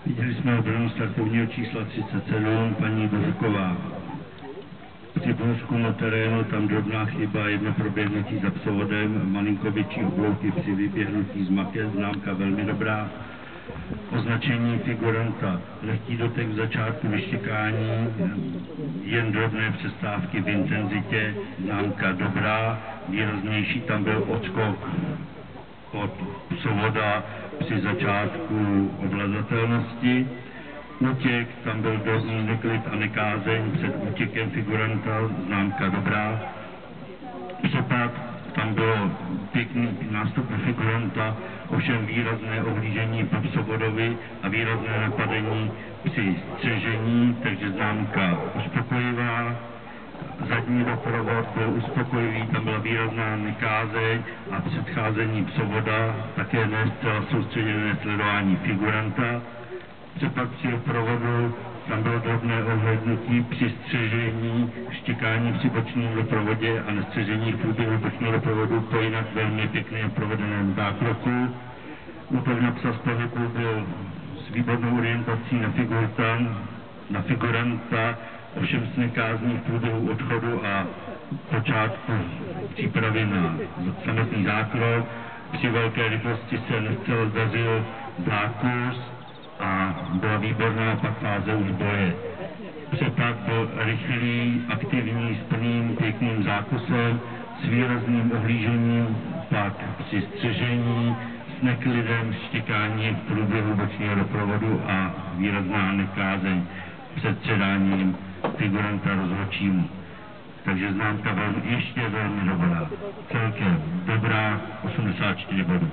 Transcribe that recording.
Viděli jsme obranu startovního čísla 37, paní Bořiková. Při průzkumu terénu tam drobná chyba, jedno proběhnutí za psovodem, malinko větší oblouky při vyběhnutí z maké, známka velmi dobrá. Označení figuranta, lehký dotek v začátku vyštěkání, jen drobné přestávky v intenzitě, známka dobrá, výraznější tam byl odskok od psovoda při začátku ovladatelnosti. Útěk, tam byl drobný neklid a nekázeň před útěkem figuranta, známka dobrá. Přepad, tam bylo pěkný nástup figuranta, ovšem výrazné ohlížení po psovodovi a výrazné napadení při střežení, takže známka uspokojivá. Zadní doprovod byl uspokojivý, tam byla výrazná nekázeň a předcházení psovoda, také ne zcela soustředěné sledování figuranta. Přepad při doprovodu, tam bylo drobné ohlédnutí při střežení, štěkání při bočním doprovodě a nestřežení v průběhu bočního doprovodu po jinak velmi pěkně provedeném zákroku. Útok na psa z pohybu byl s výbornou orientací na figuranta, ovšem s nekázní v průběhu odchodu a počátku přípravy na samotný zákrok. Při velké rychlosti se nescela zdařil zákus a byla výborná pak fáze už boje. Přepad byl rychlý, aktivní, s plným pěkným zákusem, s výrazným ohlížením, pak při střežení, s neklidem, štěkáním v průběhu bočního doprovodu a výrazná nekázeň před předáním figuranta rozhodčímu. Takže známka ještě velmi dobrá. Celkem dobrá, 84 bodů.